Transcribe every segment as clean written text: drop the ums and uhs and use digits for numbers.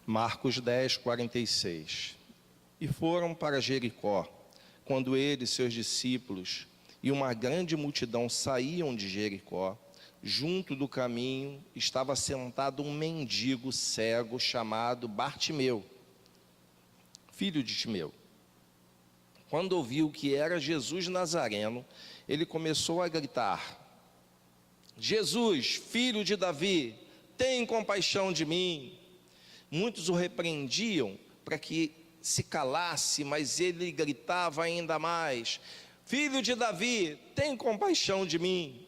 Marcos 10, 46. E foram para Jericó, quando ele e seus discípulos e uma grande multidão saíam de Jericó. Junto do caminho estava sentado um mendigo cego chamado Bartimeu, filho de Timeu. Quando ouviu que era Jesus Nazareno, ele começou a gritar: Jesus, filho de Davi, tem compaixão de mim. Muitos o repreendiam para que se calasse, mas ele gritava ainda mais: Filho de Davi, tem compaixão de mim.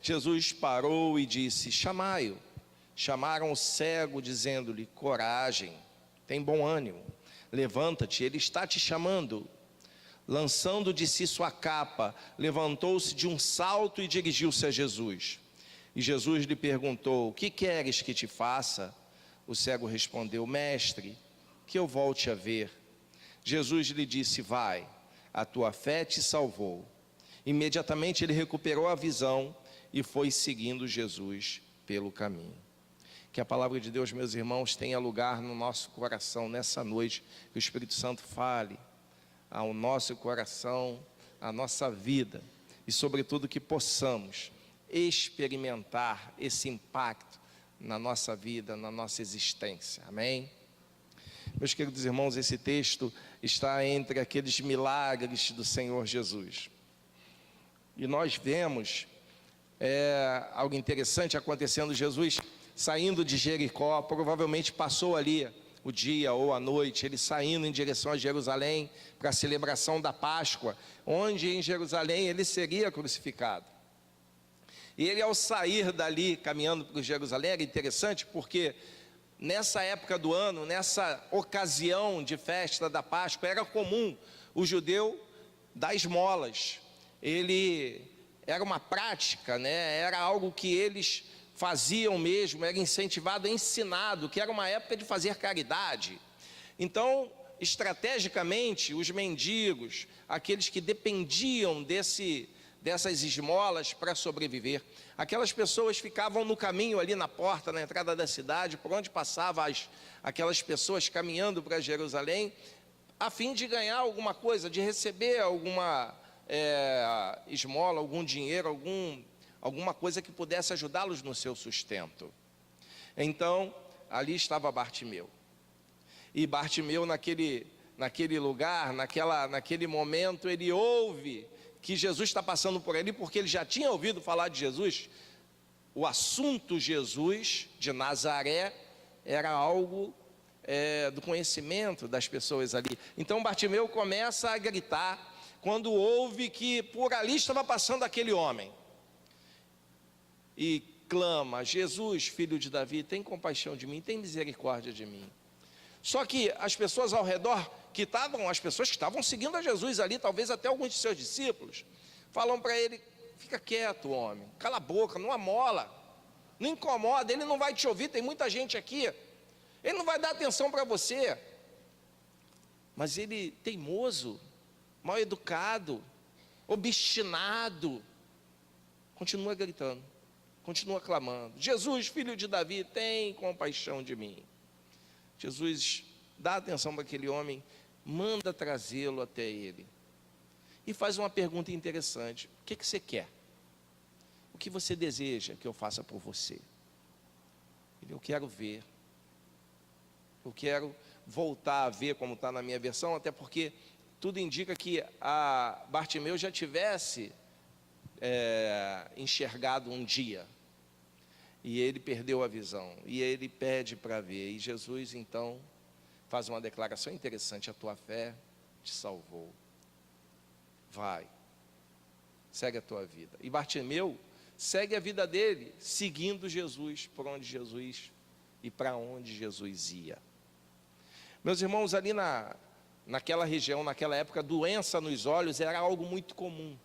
Jesus parou e disse: chamai-o. Chamaram o cego, dizendo-lhe: coragem, tem bom ânimo, levanta-te, ele está te chamando. Lançando de si sua capa, levantou-se de um salto e dirigiu-se a Jesus. E Jesus lhe perguntou: o que queres que te faça? O cego respondeu: mestre, que eu volte a ver. Jesus lhe disse: vai, a tua fé te salvou. Imediatamente ele recuperou a visão e foi seguindo Jesus pelo caminho. Que a palavra de Deus, meus irmãos, tenha lugar no nosso coração nessa noite, que o Espírito Santo fale ao nosso coração, à nossa vida, e sobretudo que possamos experimentar esse impacto na nossa vida, na nossa existência. Amém? Meus queridos irmãos, esse texto está entre aqueles milagres do Senhor Jesus. E nós vemos algo interessante acontecendo. Jesus saindo de Jericó, provavelmente passou ali o dia ou a noite, ele saindo em direção a Jerusalém para a celebração da Páscoa, onde em Jerusalém ele seria crucificado. E ele, ao sair dali, caminhando para Jerusalém, era interessante porque nessa época do ano, nessa ocasião de festa da Páscoa, era comum o judeu dar esmolas. Era uma prática, era algo que eles faziam mesmo, era incentivado, ensinado, que era uma época de fazer caridade. Então, estrategicamente, os mendigos, aqueles que dependiam dessas esmolas para sobreviver, aquelas pessoas ficavam no caminho ali na porta, na entrada da cidade, por onde passavam aquelas pessoas caminhando para Jerusalém, a fim de ganhar alguma coisa, de receber alguma esmola, algum dinheiro, alguma coisa que pudesse ajudá-los no seu sustento. Então, ali estava Bartimeu. E Bartimeu, naquele lugar, naquele momento, ele ouve que Jesus está passando por ali, porque ele já tinha ouvido falar de Jesus. O assunto Jesus de Nazaré era algo do conhecimento das pessoas ali. Então Bartimeu começa a gritar quando ouve que por ali estava passando aquele homem, e clama: Jesus, filho de Davi, tem compaixão de mim, tem misericórdia de mim. Só que as pessoas ao redor, as pessoas que estavam seguindo a Jesus ali, talvez até alguns de seus discípulos, falam para ele: fica quieto, homem, cala a boca, não amola, não incomoda, ele não vai te ouvir, tem muita gente aqui, ele não vai dar atenção para você. Mas ele, teimoso, mal educado, obstinado, continua gritando, continua clamando: Jesus, filho de Davi, tem compaixão de mim. Jesus dá atenção para aquele homem, manda trazê-lo até ele e faz uma pergunta interessante: o que você quer? O que você deseja que eu faça por você? Eu quero ver, eu quero voltar a ver, como está na minha versão, até porque tudo indica que a Bartimeu já tivesse enxergado um dia, e ele perdeu a visão, e ele pede para ver, e Jesus então faz uma declaração interessante: a tua fé te salvou, vai, segue a tua vida. E Bartimeu segue a vida dele, seguindo Jesus, por onde Jesus e para onde Jesus ia. Meus irmãos, ali naquela região, naquela época, doença nos olhos era algo muito comum,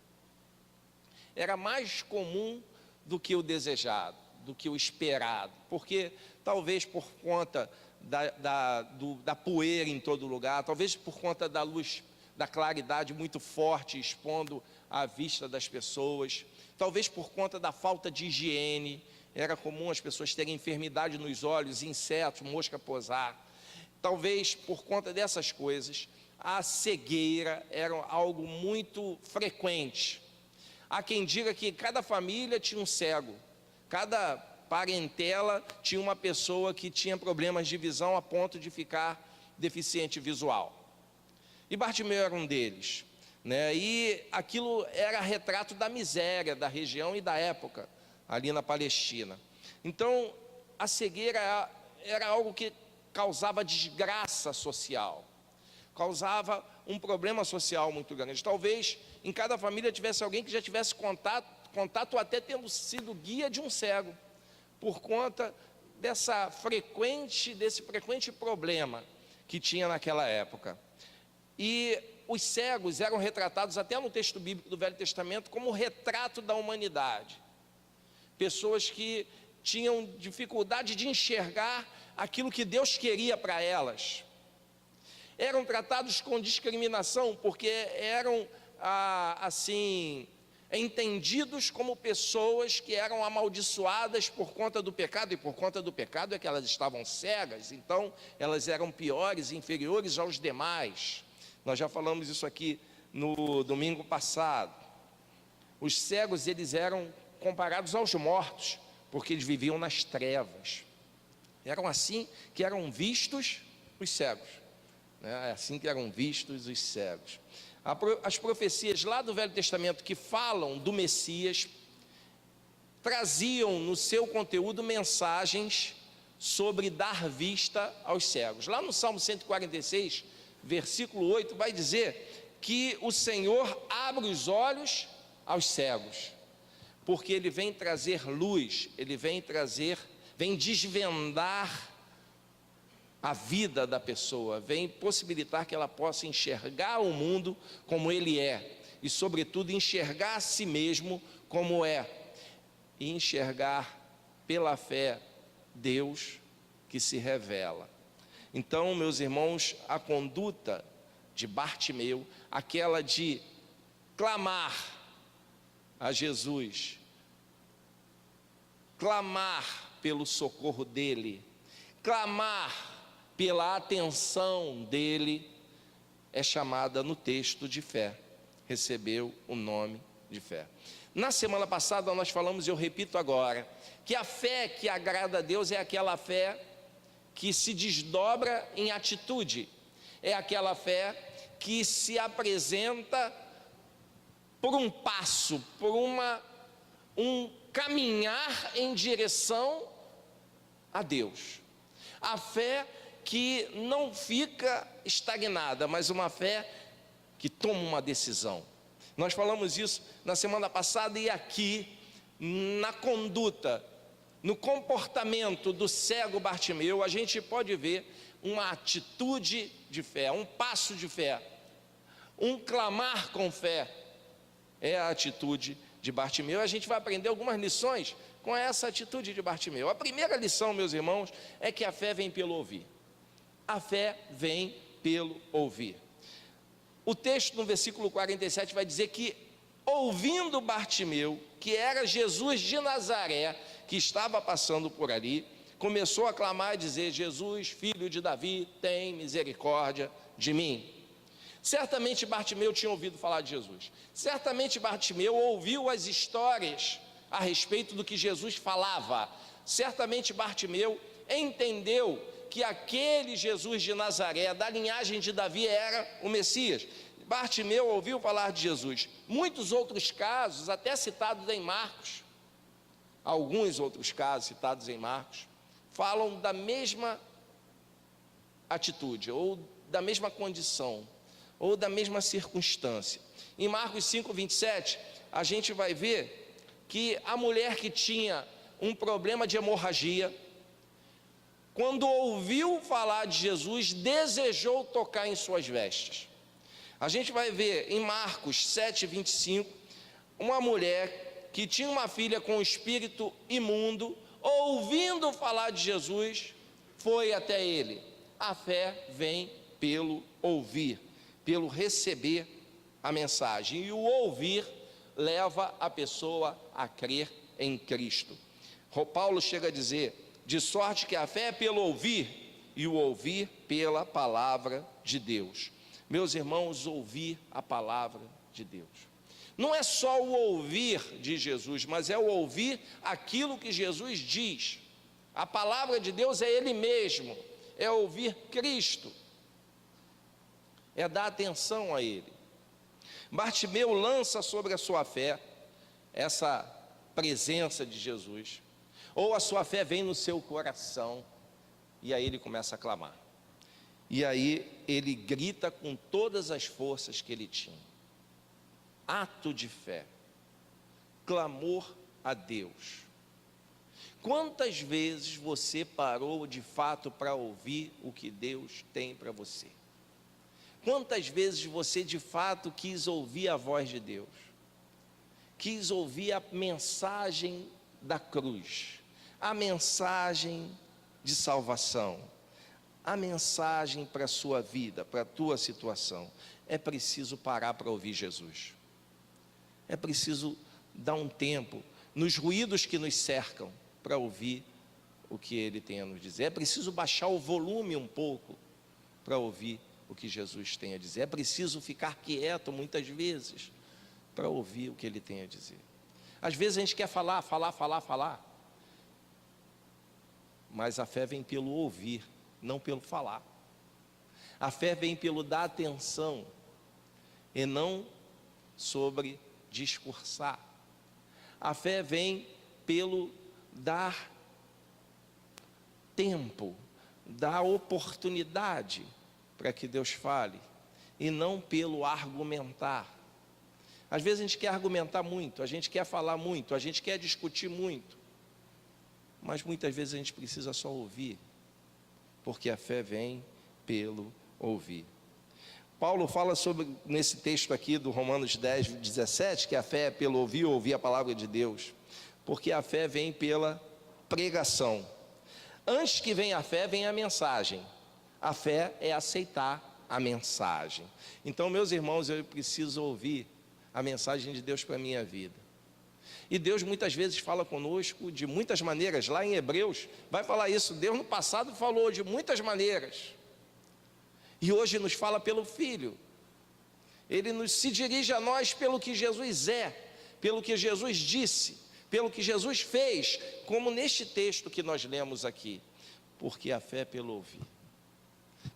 era mais comum do que o desejado, do que o esperado, porque talvez por conta da poeira em todo lugar, talvez por conta da luz, da claridade muito forte expondo à vista das pessoas, talvez por conta da falta de higiene, era comum as pessoas terem enfermidade nos olhos, insetos, mosca posar. talvez por conta dessas coisas, a cegueira era algo muito frequente. Há quem diga que cada família tinha um cego, cada parentela tinha uma pessoa que tinha problemas de visão a ponto de ficar deficiente visual. E Bartimeu era um deles, né? E aquilo era retrato da miséria da região e da época, ali na Palestina. Então, a cegueira era algo que causava desgraça social, causava um problema social muito grande. Talvez em cada família tivesse alguém que já tivesse contato até tendo sido guia de um cego, por conta desse frequente problema que tinha naquela época. E os cegos eram retratados até no texto bíblico do Velho Testamento como retrato da humanidade. Pessoas que tinham dificuldade de enxergar aquilo que Deus queria para elas. Eram tratados com discriminação, porque eram, entendidos como pessoas que eram amaldiçoadas por conta do pecado, e por conta do pecado é que elas estavam cegas, então elas eram piores, inferiores aos demais. Nós já falamos isso aqui no domingo passado. Os cegos, eles eram comparados aos mortos, porque eles viviam nas trevas. Eram assim que eram vistos os cegos, né? É assim que eram vistos os cegos. As profecias lá do Velho Testamento que falam do Messias traziam no seu conteúdo mensagens sobre dar vista aos cegos. Lá no Salmo 146, versículo 8, vai dizer que o Senhor abre os olhos aos cegos, porque Ele vem trazer luz, Ele vem desvendar a vida da pessoa, vem possibilitar que ela possa enxergar o mundo como ele é, e sobretudo enxergar a si mesmo como é, e enxergar pela fé Deus que se revela. Então, meus irmãos, a conduta de Bartimeu, aquela de clamar a Jesus, clamar pelo socorro dele, clamar pela atenção dele, é chamada no texto de fé, recebeu o nome de fé. Na semana passada nós falamos, e eu repito agora, que a fé que agrada a Deus é aquela fé que se desdobra em atitude, é aquela fé que se apresenta por um passo, por um caminhar em direção a Deus. A fé que não fica estagnada, mas uma fé que toma uma decisão. Nós falamos isso na semana passada, e aqui, na conduta, no comportamento do cego Bartimeu, a gente pode ver uma atitude de fé, um passo de fé, um clamar com fé. É a atitude de Bartimeu. A gente vai aprender algumas lições com essa atitude de Bartimeu. A primeira lição, meus irmãos, é que a fé vem pelo ouvir. A fé vem pelo ouvir. O texto no versículo 47 vai dizer que, ouvindo Bartimeu, que era Jesus de Nazaré, que estava passando por ali, começou a clamar e dizer: Jesus, filho de Davi, tem misericórdia de mim. Certamente Bartimeu tinha ouvido falar de Jesus. Certamente Bartimeu ouviu as histórias a respeito do que Jesus falava. Certamente Bartimeu entendeu que aquele Jesus de Nazaré, da linhagem de Davi, era o Messias. Bartimeu ouviu falar de Jesus. Muitos outros casos, até citados em Marcos, alguns outros casos citados em Marcos, falam da mesma atitude, ou da mesma condição, ou da mesma circunstância. Em Marcos 5:27, a gente vai ver que a mulher que tinha um problema de hemorragia, quando ouviu falar de Jesus, desejou tocar em suas vestes. A gente vai ver em Marcos 7:25, uma mulher que tinha uma filha com espírito imundo, ouvindo falar de Jesus, foi até ele. A fé vem pelo ouvir, pelo receber a mensagem, e o ouvir leva a pessoa a crer em Cristo. Paulo chega a dizer: de sorte que a fé é pelo ouvir, e o ouvir pela palavra de Deus. Meus irmãos, ouvir a palavra de Deus. Não é só o ouvir de Jesus, mas é o ouvir aquilo que Jesus diz. A palavra de Deus é Ele mesmo, é ouvir Cristo, é dar atenção a Ele. Bartimeu lança sobre a sua fé essa presença de Jesus, ou a sua fé vem no seu coração, e aí ele começa a clamar. E aí ele grita com todas as forças que ele tinha. Ato de fé, clamor a Deus. Quantas vezes você parou de fato para ouvir o que Deus tem para você? Quantas vezes você de fato quis ouvir a voz de Deus? Quis ouvir a mensagem da cruz, a mensagem de salvação, a mensagem para a sua vida, para a tua situação? É preciso parar para ouvir Jesus. É preciso dar um tempo nos ruídos que nos cercam para ouvir o que Ele tem a nos dizer. É preciso baixar o volume um pouco para ouvir o que Jesus tem a dizer. É preciso ficar quieto muitas vezes para ouvir o que Ele tem a dizer. Às vezes a gente quer falar, mas a fé vem pelo ouvir, não pelo falar. A fé vem pelo dar atenção e não sobre discursar. A fé vem pelo dar tempo, dar oportunidade para que Deus fale, e não pelo argumentar. Às vezes a gente quer argumentar muito, a gente quer falar muito, a gente quer discutir muito, mas muitas vezes a gente precisa só ouvir, porque a fé vem pelo ouvir. Paulo fala sobre, nesse texto aqui do Romanos 10, 17, que a fé é pelo ouvir a palavra de Deus, porque a fé vem pela pregação. Antes que venha a fé, vem a mensagem. A fé é aceitar a mensagem. Então, meus irmãos, eu preciso ouvir a mensagem de Deus para a minha vida. E Deus muitas vezes fala conosco de muitas maneiras. Lá em Hebreus vai falar isso. Deus no passado falou de muitas maneiras, e hoje nos fala pelo Filho. Ele se dirige a nós pelo que Jesus é, pelo que Jesus disse, pelo que Jesus fez, como neste texto que nós lemos aqui. Porque a fé é pelo ouvir.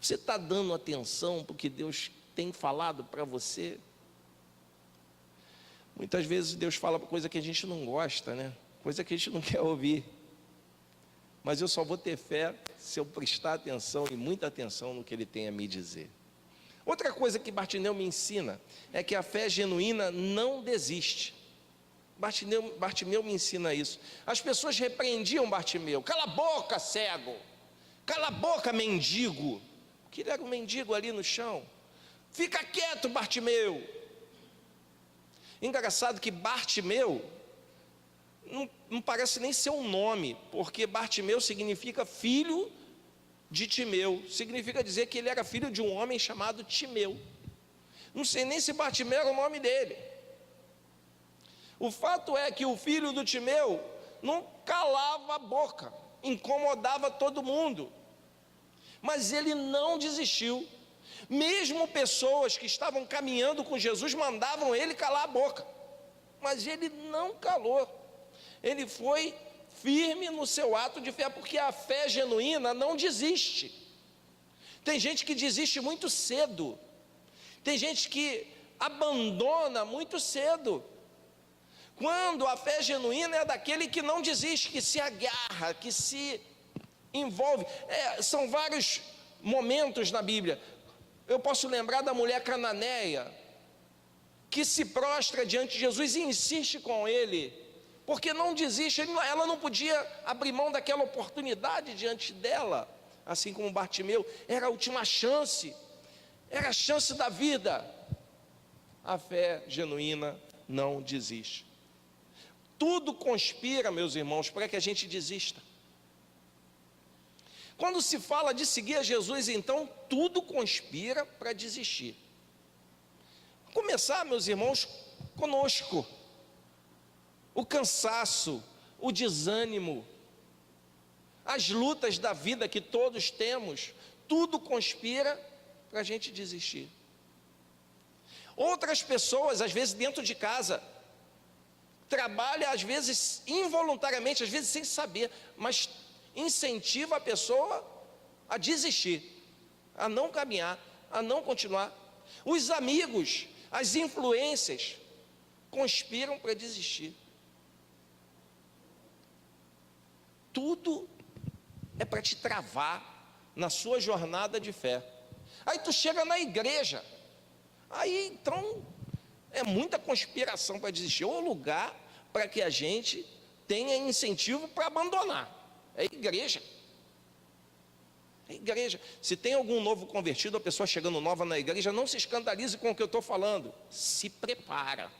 Você está dando atenção para o que Deus tem falado para você? Muitas vezes Deus fala coisa que a gente não gosta, né? Coisa que a gente não quer ouvir. Mas eu só vou ter fé se eu prestar atenção, e muita atenção, no que Ele tem a me dizer. Outra coisa que Bartimeu me ensina é que a fé genuína não desiste. Bartimeu me ensina isso. As pessoas repreendiam Bartimeu: cala a boca, cego, cala a boca, mendigo, que ele era um mendigo ali no chão. Fica quieto, Bartimeu. Engraçado que Bartimeu não parece nem ser um nome, porque Bartimeu significa filho de Timeu, significa dizer que ele era filho de um homem chamado Timeu. Não sei nem se Bartimeu era o nome dele. O fato é que o filho do Timeu não calava a boca, incomodava todo mundo, mas ele não desistiu. Mesmo pessoas que estavam caminhando com Jesus mandavam ele calar a boca, mas ele não calou. Ele foi firme no seu ato de fé, porque a fé genuína não desiste. Tem gente que desiste muito cedo, tem gente que abandona muito cedo, quando a fé genuína é daquele que não desiste, que se agarra, que se envolve. São vários momentos na Bíblia. Eu posso lembrar da mulher cananeia, que se prostra diante de Jesus e insiste com ele, porque não desiste. Ela não podia abrir mão daquela oportunidade diante dela, assim como Bartimeu. Era a última chance, era a chance da vida. A fé genuína não desiste. Tudo conspira, meus irmãos, para que a gente desista. Quando se fala de seguir a Jesus, então tudo conspira para desistir. Vou começar, meus irmãos, conosco. O cansaço, o desânimo, as lutas da vida que todos temos, tudo conspira para a gente desistir. Outras pessoas, às vezes dentro de casa, trabalham às vezes involuntariamente, às vezes sem saber, mas incentiva a pessoa a desistir, a não caminhar, a não continuar. Os amigos, as influências, conspiram para desistir. Tudo é para te travar na sua jornada de fé. Aí tu chega na igreja, aí então é muita conspiração para desistir. Ou lugar para que a gente tenha incentivo para abandonar. É igreja. É igreja. Se tem algum novo convertido, a pessoa chegando nova na igreja, não se escandalize com o que eu estou falando. Se prepara.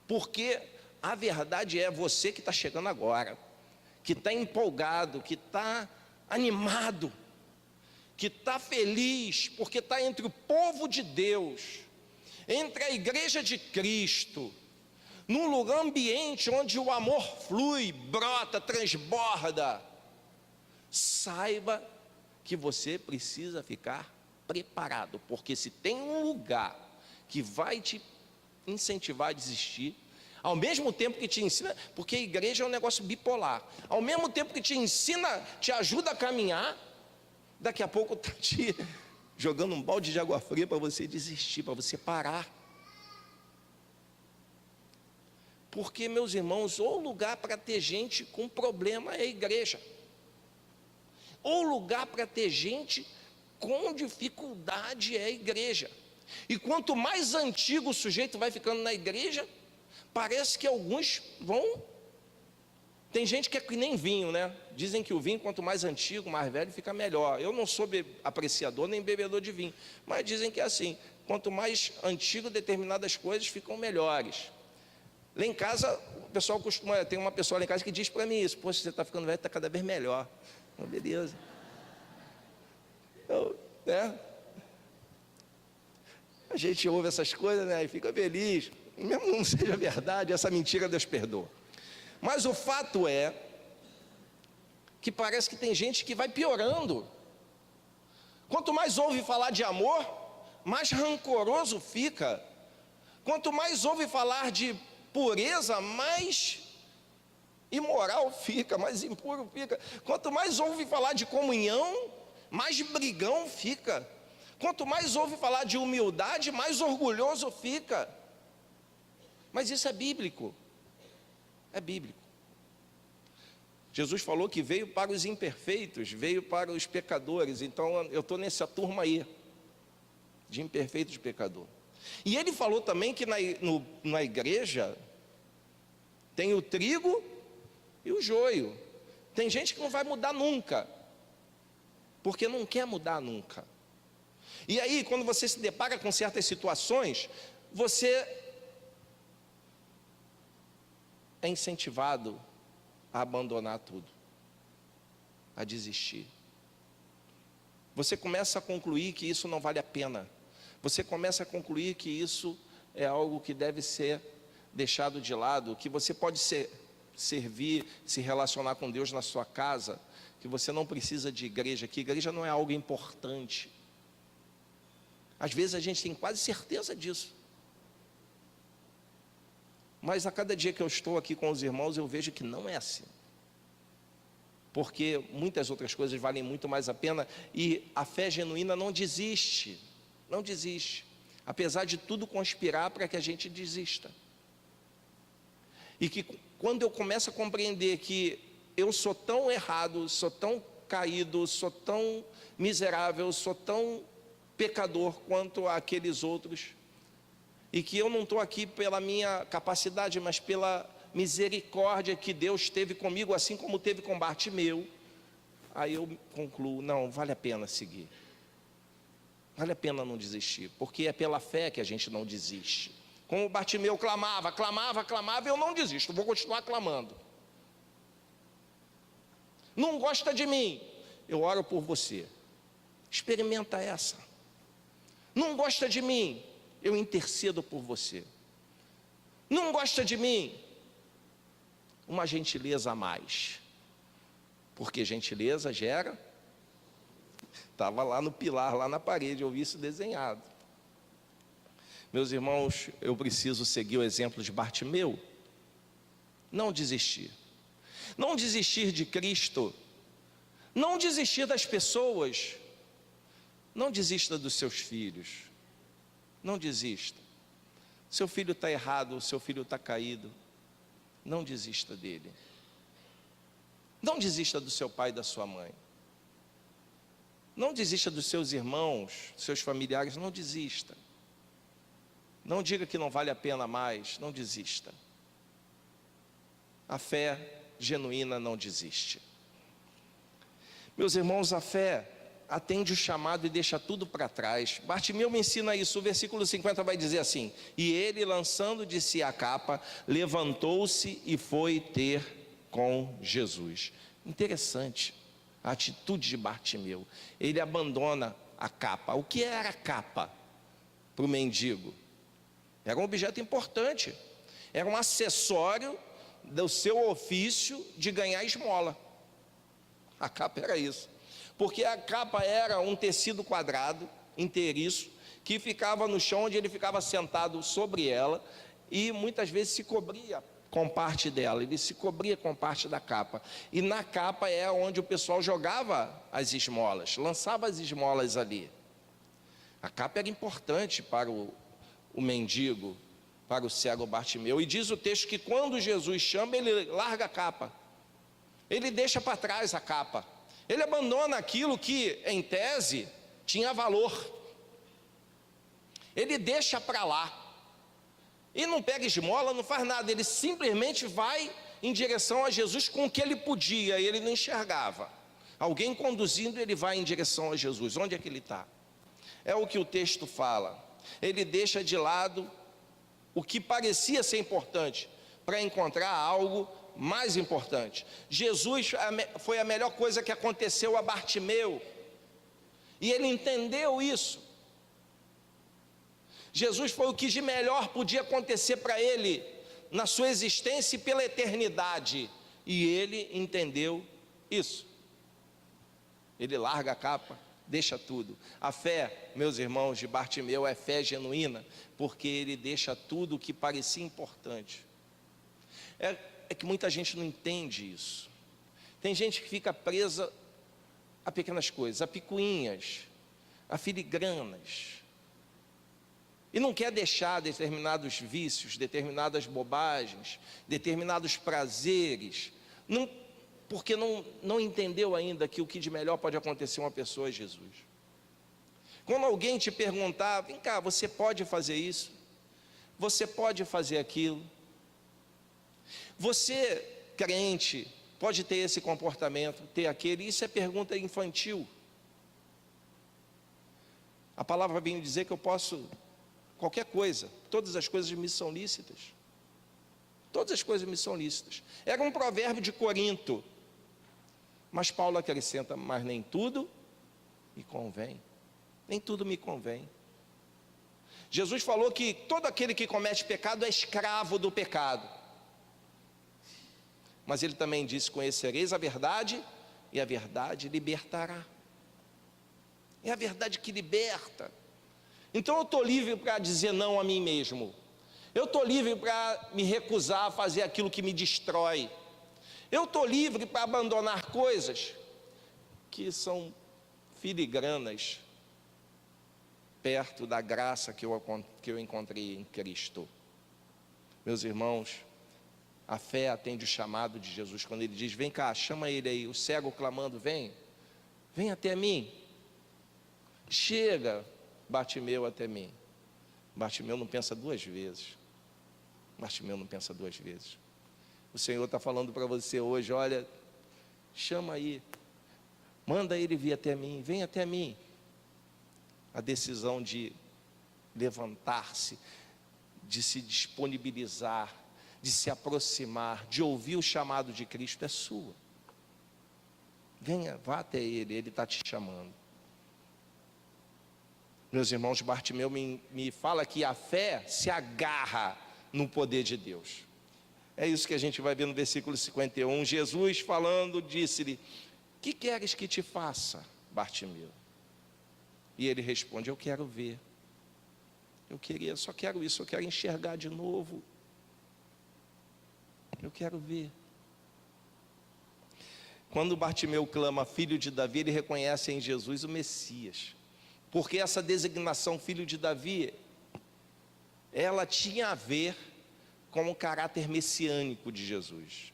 Porque a verdade é você que está chegando agora, que está empolgado, que está animado, que está feliz, porque está entre o povo de Deus, entre a igreja de Cristo, num lugar ambiente onde o amor flui, brota, transborda. Saiba que você precisa ficar preparado, porque se tem um lugar que vai te incentivar a desistir, ao mesmo tempo que te ensina, porque a igreja é um negócio bipolar, ao mesmo tempo que te ensina, te ajuda a caminhar, daqui a pouco está te jogando um balde de água fria para você desistir, para você parar. Porque, meus irmãos, ou lugar para ter gente com problema é a igreja, ou lugar para ter gente com dificuldade é a igreja. E quanto mais antigo o sujeito vai ficando na igreja, parece que alguns vão... Tem gente que é que nem vinho, né? Dizem que o vinho, quanto mais antigo, mais velho, fica melhor. Eu não sou apreciador nem bebedor de vinho, mas dizem que é assim, quanto mais antigo determinadas coisas ficam melhores. Lá em casa, o pessoal costuma... Tem uma pessoa lá em casa que diz para mim isso: poxa, você está ficando velho, está cada vez melhor. Então, beleza. Então, né? A gente ouve essas coisas, né, e fica feliz. Mesmo não seja verdade, essa mentira Deus perdoa. Mas o fato é que parece que tem gente que vai piorando. Quanto mais ouve falar de amor, mais rancoroso fica. Quanto mais ouve falar de pureza, mais imoral fica, mais impuro fica. Quanto mais ouve falar de comunhão, mais brigão fica. Quanto mais ouve falar de humildade, mais orgulhoso fica. Mas isso é bíblico. É bíblico. Jesus falou que veio para os imperfeitos, veio para os pecadores. Então eu estou nessa turma aí, de imperfeitos e pecador. E ele falou também que na igreja tem o trigo e o joio. Tem gente que não vai mudar nunca, porque não quer mudar nunca. E aí, quando você se depara com certas situações, você é incentivado a abandonar tudo, a desistir. Você começa a concluir que isso não vale a pena. Você começa a concluir que isso é algo que deve ser deixado de lado, que você pode servir, se relacionar com Deus na sua casa, que você não precisa de igreja, que igreja não é algo importante. Às vezes a gente tem quase certeza disso. Mas a cada dia que eu estou aqui com os irmãos, eu vejo que não é assim. Porque muitas outras coisas valem muito mais a pena, e a fé genuína não desiste. Não desiste. Apesar de tudo conspirar para que a gente desista. E que quando eu começo a compreender que eu sou tão errado, sou tão caído, sou tão miserável, sou tão pecador quanto aqueles outros, e que eu não estou aqui pela minha capacidade, mas pela misericórdia que Deus teve comigo, assim como teve com Bartimeu, aí eu concluo: não, vale a pena seguir, vale a pena não desistir, porque é pela fé que a gente não desiste. Como Bartimeu clamava, eu não desisto, vou continuar clamando. Não gosta de mim, eu oro por você, experimenta essa. Não gosta de mim, eu intercedo por você. Não gosta de mim, uma gentileza a mais, porque gentileza gera. Estava lá no pilar, lá na parede, eu vi isso desenhado. Meus irmãos, eu preciso seguir o exemplo de Bartimeu. Não desistir. Não desistir de Cristo. Não desistir das pessoas. Não desista dos seus filhos. Não desista. Seu filho está errado, seu filho está caído. Não desista dele. Não desista do seu pai e da sua mãe. Não desista dos seus irmãos, seus familiares, não desista. Não diga que não vale a pena mais, não desista. A fé genuína não desiste. Meus irmãos, a fé atende o chamado e deixa tudo para trás. Bartimeu me ensina isso, o versículo 50 vai dizer assim: e ele, lançando de si a capa, levantou-se e foi ter com Jesus. Interessante a atitude de Bartimeu. Ele abandona a capa. O que era a capa para o mendigo? Era um objeto importante, era um acessório do seu ofício de ganhar esmola. A capa era isso, porque a capa era um tecido quadrado, inteiriço, que ficava no chão, onde ele ficava sentado sobre ela, e muitas vezes se cobria com parte dela, ele se cobria com parte da capa, e na capa é onde o pessoal jogava as esmolas, lançava as esmolas ali. A capa era importante para o mendigo, para o cego Bartimeu, e diz o texto que quando Jesus chama, ele larga a capa, ele deixa para trás a capa, ele abandona aquilo que em tese tinha valor, ele deixa para lá, e não pega esmola, não faz nada, ele simplesmente vai em direção a Jesus com o que ele podia, ele não enxergava, alguém conduzindo, ele vai em direção a Jesus. Onde é que ele está? É o que o texto fala, ele deixa de lado o que parecia ser importante, para encontrar algo mais importante. Jesus foi a melhor coisa que aconteceu a Bartimeu, e ele entendeu isso. Jesus foi o que de melhor podia acontecer para ele, na sua existência e pela eternidade, e ele entendeu isso. Ele larga a capa, deixa tudo. A fé, meus irmãos, de Bartimeu é fé genuína, porque ele deixa tudo o que parecia importante. É que muita gente não entende isso. Tem gente que fica presa a pequenas coisas, a picuinhas, a filigranas, e não quer deixar determinados vícios, determinadas bobagens, determinados prazeres, porque não entendeu ainda que o que de melhor pode acontecer a uma pessoa é Jesus. Quando alguém te perguntar, vem cá, você pode fazer isso? Você pode fazer aquilo? Você, crente, pode ter esse comportamento, ter aquele? Isso é pergunta infantil. A palavra vem dizer que eu posso qualquer coisa, todas as coisas me são lícitas. Todas as coisas me são lícitas. Era um provérbio de Corinto, mas Paulo acrescenta, mas nem tudo me convém, nem tudo me convém. Jesus falou que todo aquele que comete pecado é escravo do pecado, mas ele também disse, conhecereis a verdade, e a verdade libertará. É a verdade que liberta. Então eu estou livre para dizer não a mim mesmo, eu estou livre para me recusar a fazer aquilo que me destrói, eu estou livre para abandonar coisas que são filigranas perto da graça que eu encontrei em Cristo. Meus irmãos, a fé atende o chamado de Jesus, quando ele diz, vem cá, chama ele aí, o cego clamando, vem até mim, chega Bartimeu até mim. Bartimeu não pensa duas vezes. Bartimeu não pensa duas vezes. O Senhor está falando para você hoje, olha, chama aí, manda ele vir até mim, vem até mim. A decisão de levantar-se, de se disponibilizar, de se aproximar, de ouvir o chamado de Cristo é sua. Venha, vá até ele está te chamando. Meus irmãos, Bartimeu me fala que a fé se agarra no poder de Deus. É isso que a gente vai ver no versículo 51. Jesus falando, disse-lhe, que queres que te faça, Bartimeu? E ele responde: eu quero ver. Só quero isso, eu quero enxergar de novo. Eu quero ver. Quando Bartimeu clama filho de Davi, ele reconhece em Jesus o Messias. Porque essa designação filho de Davi, ela tinha a ver com o caráter messiânico de Jesus.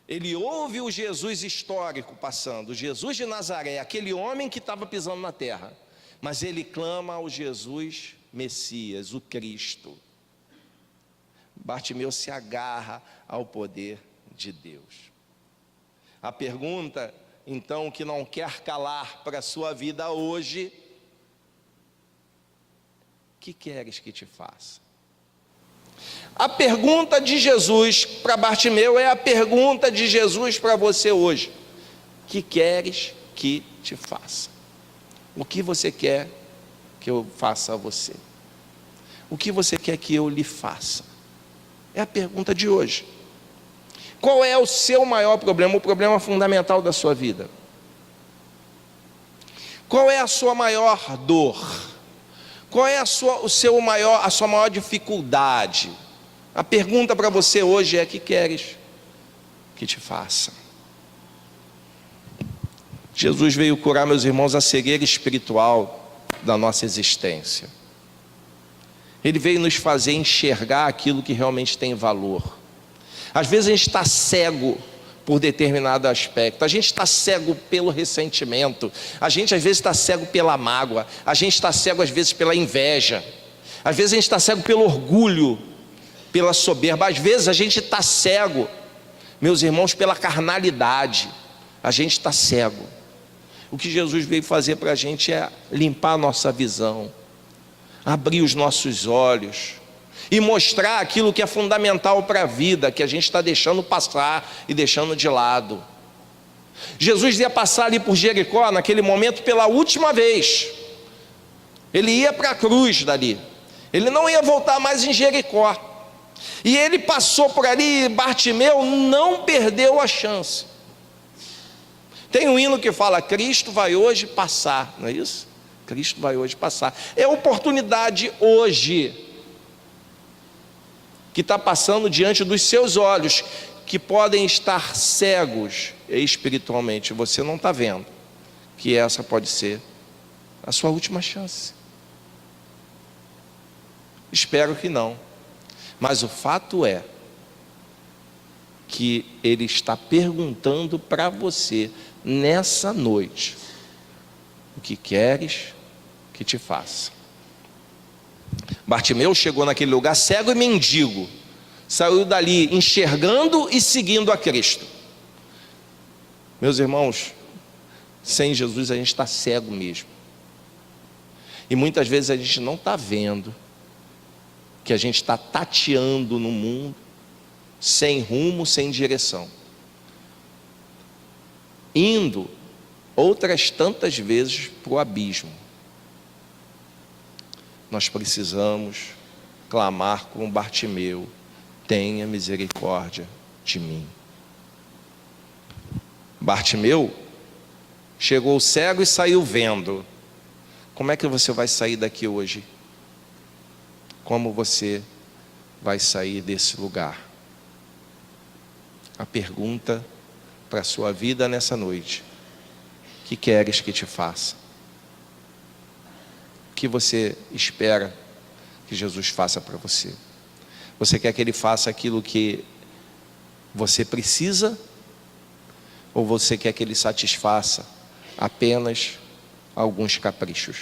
Ele ouve o Jesus histórico passando, o Jesus de Nazaré, aquele homem que estava pisando na terra. Mas ele clama ao Jesus Messias, o Cristo. Bartimeu se agarra ao poder de Deus. A pergunta, então, que não quer calar para a sua vida hoje: que queres que te faça? A pergunta de Jesus para Bartimeu é a pergunta de Jesus para você hoje: que queres que te faça? O que você quer que eu faça a você? O que você quer que eu lhe faça? É a pergunta de hoje. Qual é o seu maior problema, o problema fundamental da sua vida? Qual é a sua maior dor? Qual é a sua maior dificuldade? A pergunta para você hoje é: que queres que te faça? Jesus veio curar, meus irmãos, a cegueira espiritual da nossa existência. Ele veio nos fazer enxergar aquilo que realmente tem valor. Às vezes a gente está cego por determinado aspecto, a gente está cego pelo ressentimento, a gente às vezes está cego pela mágoa, a gente está cego às vezes pela inveja, às vezes a gente está cego pelo orgulho, pela soberba, às vezes a gente está cego, meus irmãos, pela carnalidade, a gente está cego. O que Jesus veio fazer para a gente é limpar a nossa visão, abrir os nossos olhos e mostrar aquilo que é fundamental para a vida, que a gente está deixando passar e deixando de lado. Jesus ia passar ali por Jericó, naquele momento, pela última vez. Ele ia para a cruz dali, ele não ia voltar mais em Jericó. E ele passou por ali, e Bartimeu não perdeu a chance. Tem um hino que fala: Cristo vai hoje passar, não é isso? Cristo vai hoje passar. É a oportunidade hoje que está passando diante dos seus olhos, que podem estar cegos espiritualmente, você não está vendo, que essa pode ser a sua última chance. Espero que não, mas o fato é que Ele está perguntando para você nessa noite: o que queres que te faça? Bartimeu chegou naquele lugar cego e mendigo, saiu dali enxergando e seguindo a Cristo. Meus irmãos, sem Jesus a gente está cego mesmo, e muitas vezes a gente não está vendo que a gente está tateando no mundo, sem rumo, sem direção, indo outras tantas vezes para o abismo. Nós precisamos clamar com Bartimeu: tenha misericórdia de mim. Bartimeu chegou cego e saiu vendo. Como é que você vai sair daqui hoje? Como você vai sair desse lugar? A pergunta para a sua vida nessa noite: que queres que te faça? O que você espera que Jesus faça para você? Você quer que Ele faça aquilo que você precisa? Ou você quer que Ele satisfaça apenas alguns caprichos?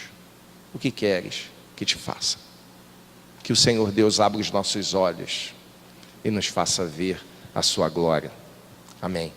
O que queres que te faça? Que o Senhor Deus abra os nossos olhos e nos faça ver a sua glória. Amém.